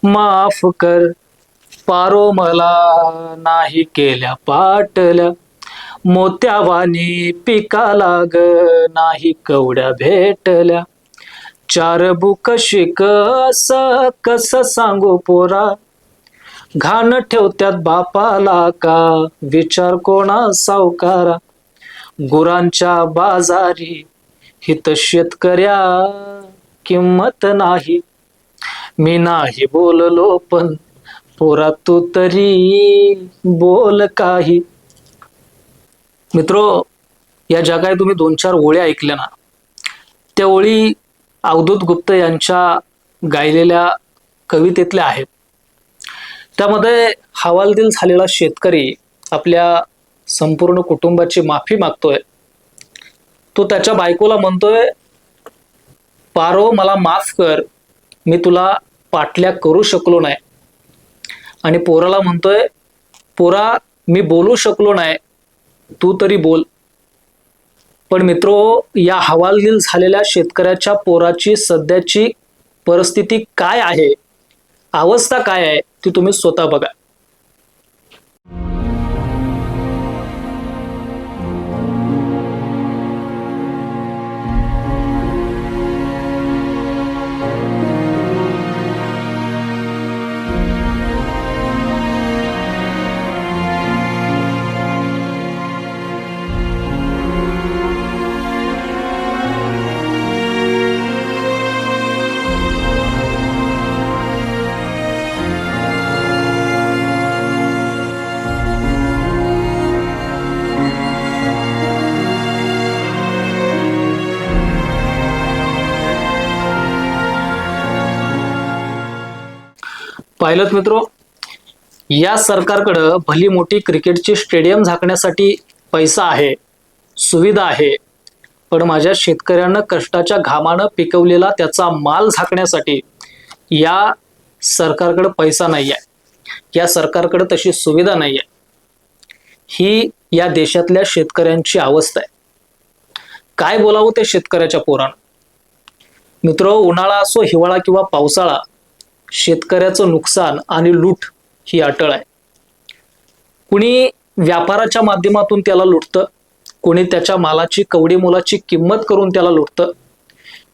माफ कर पारो मला नाही केल्या पाटल्या, मोत्यावानी पिकाला ग नाही कवड्या भेटल्या. चार बुक शिक असं कसं सांगू पोरा, घाण ठेवत्यात बापाला का विचार कोणा सावकारा. गुरांच्या बाजारी हित शेतकऱ्या किंमत नाही. मी नाही बोललो पण पोरा तू तरी बोल काही. मित्रो, या ज्या काही तुम्ही दोन चार ओळी ऐकल्या ना, त्या ओळी अवधूत गुप्त यांच्या गायलेल्या कवितेतल्या आहेत. त्यामध्ये हवालदिल झालेला शेतकरी आपल्या संपूर्ण कुटुंबाची माफी मागतोय. तो त्याच्या बायकोला म्हणतोय, पारो मला माफ कर, मी तुला पाटल्या करू शकलो नाही. आणि पोराला म्हणतोय, पोरा मी बोलू शकलो नाही, तू तरी बोल. पण मित्रो, या हवालदिल झालेल्या शेतकऱ्याच्या पोराची सध्याची परिस्थिती काय आहे, अवस्था काय आहे, ती तुम्ही स्वतः बघा. पाहिलं मित्रो, या सरकारकडं भली मोठी क्रिकेटची स्टेडियम झाकण्यासाठी पैसा आहे, सुविधा आहे, पण माझ्या शेतकऱ्यांना कष्टाच्या घामानं पिकवलेला त्याचा माल झाकण्यासाठी या सरकारकडे पैसा नाही आहे. या सरकारकडे तशी सुविधा नाही आहे. ही या देशातल्या शेतकऱ्यांची अवस्था आहे. काय बोलावं ते शेतकऱ्याच्या पोरानं. मित्रो, उन्हाळा असो हिवाळा किंवा पावसाळा, शेतकऱ्याचं नुकसान आणि लूट ही अटळ आहे. कुणी व्यापाराच्या माध्यमातून त्याला लुटतं, कोणी त्याच्या मालाची कवडी मोलाची किंमत करून त्याला लुटतं.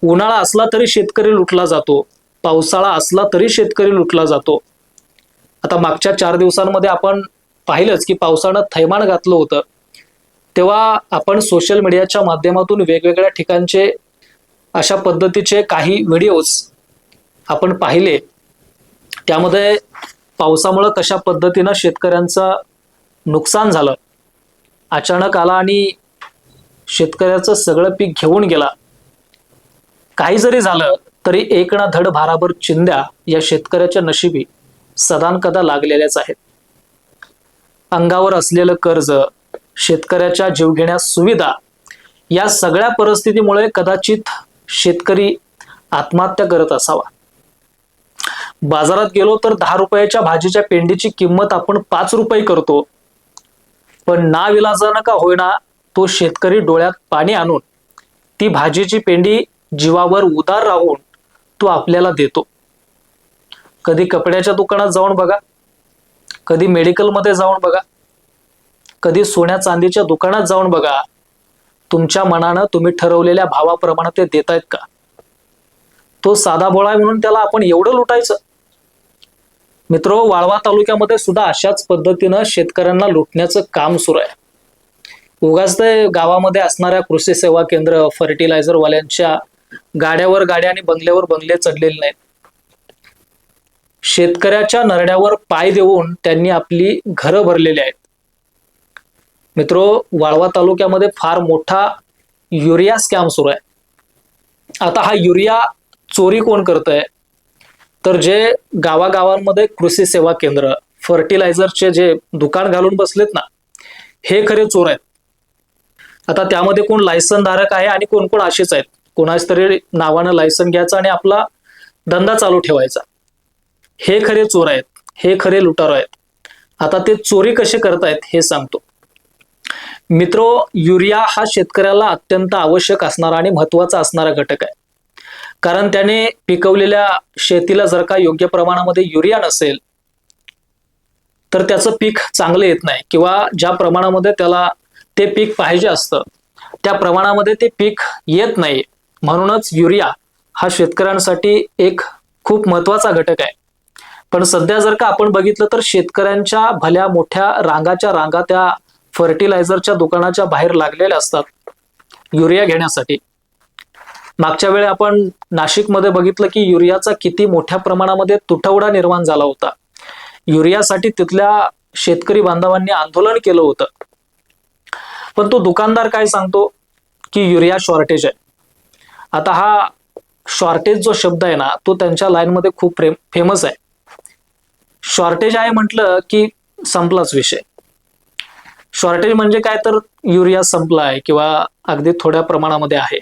उन्हाळा असला तरी शेतकरी लुटला जातो, पावसाळा असला तरी शेतकरी लुटला जातो. आता मागच्या 4 दिवसांमध्ये आपण पाहिलंच की पावसानं थैमान घातलं होतं. तेव्हा आपण सोशल मीडियाच्या माध्यमातून वेगवेगळ्या ठिकाणचे अशा पद्धतीचे काही व्हिडिओज आपण पाहिले. त्यामध्ये पावसामुळे कशा पद्धतीनं शेतकऱ्यांचं नुकसान झालं, अचानक आला आणि शेतकऱ्याचं सगळं पीक घेऊन गेला. काही जरी झालं तरी एक ना धड भाराभर चिंध्या या शेतकऱ्याच्या नशिबी सदानकदा लागलेल्याच आहेत. अंगावर असलेलं कर्ज, शेतकऱ्याच्या जीवघेण्या सुविधा, या सगळ्या परिस्थितीमुळे कदाचित शेतकरी आत्महत्या करत असावा. बाजारात गेलो तर 10 रुपयाच्या भाजीच्या पेंडीची किंमत आपण 5 रुपये करतो. पण नाविलाजानं का होईना तो शेतकरी डोळ्यात पाणी आणून ती भाजीची पेंडी जीवावर उदार राहून तो आपल्याला देतो. कधी कपड्याच्या दुकानात जाऊन बघा, कधी मेडिकलमध्ये जाऊन बघा, कधी सोन्या चांदीच्या दुकानात जाऊन बघा. तुमच्या मनानं तुम्ही ठरवलेल्या भावाप्रमाणे ते देतायत का? तो साधा भोळा म्हणून त्याला आपण एवढं लुटायचं? मित्रो, वाळवा तालुक्यामध्ये सुद्धा अशाच पद्धतीनं शेतकऱ्यांना लुटण्याचं काम सुरू आहे. उगाच ते गावामध्ये असणाऱ्या कृषी सेवा केंद्र, फर्टिलायझर वाल्यांच्या गाड्यावर गाड्या आणि बंगल्यावर बंगले चढलेले नाहीत. शेतकऱ्याच्या नरड्यावर पाय देऊन त्यांनी आपली घरं भरलेली आहेत. मित्रो, वाळवा तालुक्यामध्ये फार मोठा युरिया स्कॅम सुरू आहे. आता हा युरिया चोरी कोण करतंय? तर जे गावागावांमध्ये कृषी सेवा केंद्र, फर्टिलायझरचे जे दुकान घालून बसलेत ना, हे खरे चोर आहेत. आता त्यामध्ये कोण लायसन धारक आहे आणि कोण कोण असेच आहेत. कोणाच तरी नावानं लायसन घ्यायचं आणि आपला धंदा चालू ठेवायचा. हे खरे चोर आहेत, हे खरे लुटारू आहेत. आता ते चोरी कसे करतायत हे सांगतो. मित्रो, युरिया हा शेतकऱ्याला अत्यंत आवश्यक असणारा आणि महत्वाचा असणारा घटक आहे. कारण त्याने पिकवलेल्या शेतीला जर का योग्य प्रमाणामध्ये युरिया नसेल तर त्याचं पीक चांगलं येत नाही, किंवा ज्या प्रमाणामध्ये त्याला ते पीक पाहिजे असतं त्या प्रमाणामध्ये ते पीक येत नाही. म्हणूनच युरिया हा शेतकऱ्यांसाठी एक खूप महत्वाचा घटक आहे. पण सध्या जर का आपण बघितलं तर शेतकऱ्यांच्या भल्या मोठ्या रांगाच्या रांगा त्या फर्टिलायझरच्या दुकानाच्या बाहेर लागलेल्या असतात युरिया घेण्यासाठी. मागच्या वेळी आपण नाशिकमध्ये बघितलं की युरियाचा किती मोठ्या प्रमाणामध्ये तुटवडा निर्माण झाला होता. युरियासाठी तिथल्या शेतकरी बांधवांनी आंदोलन केलं होतं. पण तो दुकानदार काय सांगतो की युरिया शॉर्टेज आहे. आता हा शॉर्टेज जो शब्द आहे ना तो त्यांच्या लाईनमध्ये खूप फेमस आहे. शॉर्टेज आहे म्हटलं की संपलाच विषय. शॉर्टेज म्हणजे काय तर युरिया संपला आहे किंवा अगदी थोड्या प्रमाणामध्ये आहे.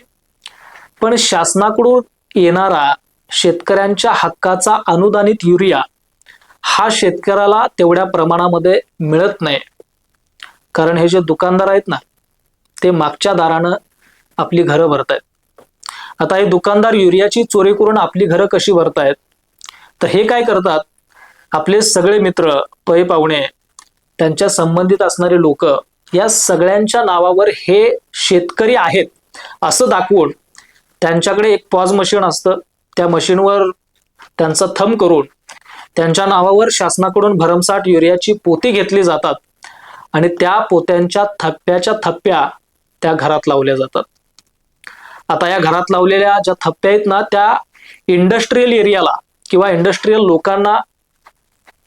पण शासनाकडून येणारा शेतकऱ्यांच्या हक्काचा अनुदानित युरिया हा शेतकऱ्याला तेवढ्या प्रमाणामध्ये मिळत नाही. कारण हे जे दुकानदार आहेत ना ते मागच्या दारानं आपली घरं भरतायत. आता हे दुकानदार युरियाची चोरी करून आपली घरं कशी भरतायत, तर हे काय करतात, आपले सगळे मित्र पै पाहुणे त्यांच्या संबंधित असणारे लोक या सगळ्यांच्या नावावर हे शेतकरी आहेत असं दाखवून त्यांच्याकडे एक पॉज मशीन असतं, त्या मशीनवर त्यांचा थंब करून त्यांच्या नावावर शासनाकडून भरमसाठ युरियाची पोती घेतली जातात आणि त्या पोत्यांच्या थप्प्याच्या थप्प्या त्या घरात लावल्या जातात. आता या घरात लावलेल्या ज्या थप्प्या आहेत ना त्या इंडस्ट्रियल एरियाला किंवा इंडस्ट्रियल लोकांना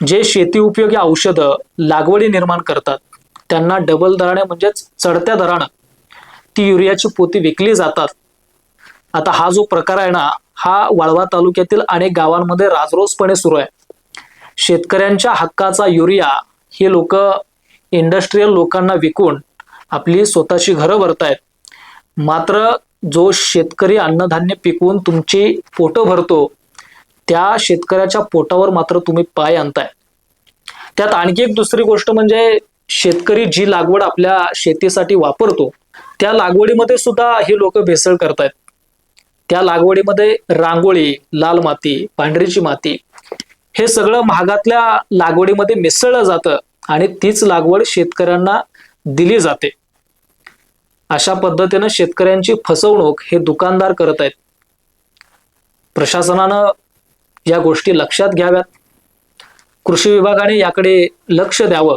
जे शेती उपयोगी औषधं लागवडी निर्माण करतात त्यांना डबल दराने म्हणजेच चढत्या दरानं ती युरियाची पोती विकली जातात. आता हा जो प्रकार आहे ना हा वाळवा तालुक्यातील अनेक गावांमध्ये राजरोसपणे सुरू आहे. शेतकऱ्यांच्या हक्काचा युरिया हे लोक इंडस्ट्रियल लोकांना विकून आपली स्वतःची घरं भरतायत. मात्र जो शेतकरी अन्नधान्य पिकवून तुमची पोटं भरतो त्या शेतकऱ्याच्या पोटावर मात्र तुम्ही पाय आणताय. त्यात आणखी एक दुसरी गोष्ट म्हणजे शेतकरी जी लागवड आपल्या शेतीसाठी वापरतो त्या लागवडीमध्ये सुद्धा हे लोक भेसळ करतायत. त्या लागवडीमध्ये रांगोळी, लाल माती, पांढरीची माती हे सगळं महागातल्या लागवडीमध्ये मिसळलं जातं आणि तीच लागवड शेतकऱ्यांना दिली जाते. अशा पद्धतीनं शेतकऱ्यांची फसवणूक हे दुकानदार करत आहेत. प्रशासनानं या गोष्टी लक्षात घ्याव्यात. कृषी विभागाने याकडे लक्ष द्यावं.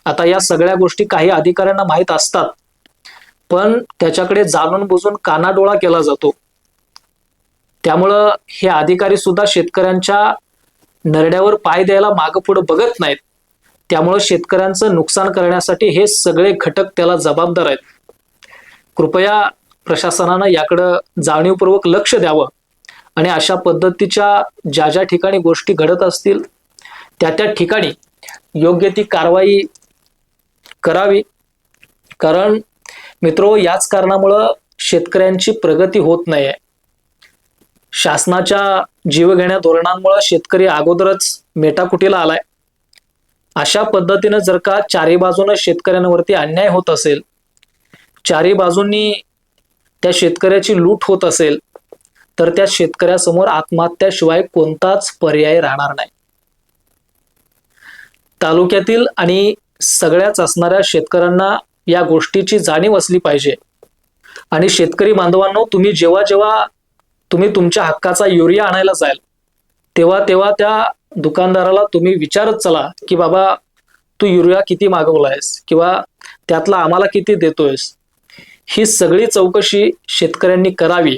आता या सगळ्या गोष्टी काही अधिकाऱ्यांना माहीत असतात पण त्याच्याकडे जाणून बुजून कानाडोळा केला जातो. त्यामुळं हे अधिकारी सुद्धा शेतकऱ्यांच्या नरड्यावर पाय द्यायला मागं पुढे बघत नाहीत. त्यामुळे शेतकऱ्यांचं नुकसान करण्यासाठी हे सगळे घटक त्याला जबाबदार आहेत. कृपया प्रशासनानं याकडं जाणीवपूर्वक लक्ष द्यावं आणि अशा पद्धतीच्या ज्या ज्या ठिकाणी गोष्टी घडत असतील त्या त्या ठिकाणी योग्य ती कारवाई करावी. कारण मित्रो याच कारणामुळं शेतकऱ्यांची प्रगती होत नाहीये. शासनाच्या जीवघेण्या धोरणांमुळे शेतकरी अगोदरच मेटाकुटीला आलाय. अशा पद्धतीनं जर का चारी बाजूने शेतकऱ्यांवरती अन्याय होत असेल, चारी बाजूंनी त्या शेतकऱ्याची लूट होत असेल तर त्या शेतकऱ्यासमोर आत्महत्याशिवाय कोणताच पर्याय राहणार नाही. तालुक्यातील आणि सगळ्याच असणाऱ्या शेतकऱ्यांना या गोष्टीची जाणीव असली पाहिजे. आणि शेतकरी बांधवांनो, तुम्ही जेव्हा तुम्ही तुमच्या हक्काचा युरिया आणायला जाल तेव्हा त्या दुकानदाराला तुम्ही विचारत चला की बाबा तू युरिया किती मागवलायस किंवा त्यातला आम्हाला किती देतोयस. ही सगळी चौकशी शेतकऱ्यांनी करावी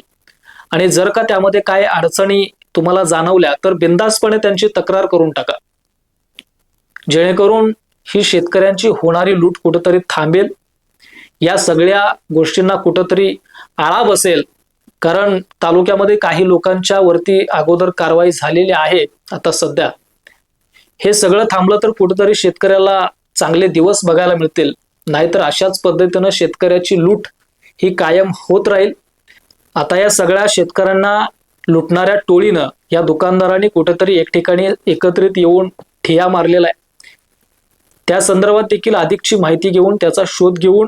आणि जर का त्यामध्ये काय अडचणी तुम्हाला जाणवल्या तर बिनधास्तपणे त्यांची तक्रार करून टाका, जेणेकरून ही शेतकऱ्यांची होणारी लूट कुठेतरी थांबेल. या सगळ्या गोष्टींना कुठेतरी आळा बसेल. कारण तालुक्यामध्ये काही लोकांच्या वरती अगोदर कारवाई झालेली आहे. आता सध्या हे सगळं थांबलं तर कुठेतरी शेतकऱ्याला चांगले दिवस बघायला मिळतील. नाहीतर अशाच पद्धतीनं शेतकऱ्याची लूट ही कायम होत राहील. आता या सगळ्या शेतकऱ्यांना लुटणाऱ्या टोळीनं या दुकानदारांनी कुठेतरी एक ठिकाणी एकत्रित येऊन ठिया मारलेला आहे. त्या संदर्भात देखील अधिकची माहिती घेऊन त्याचा शोध घेऊन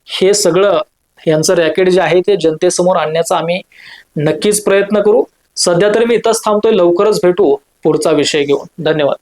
हे सगळं यांचं रॅकेट जे आहे ते जनतेसमोर आणण्याचा आम्ही नक्कीच प्रयत्न करू. सध्या तरी मी इथंच थांबतोय. लवकरच भेटू पुढचा विषय घेऊन. धन्यवाद.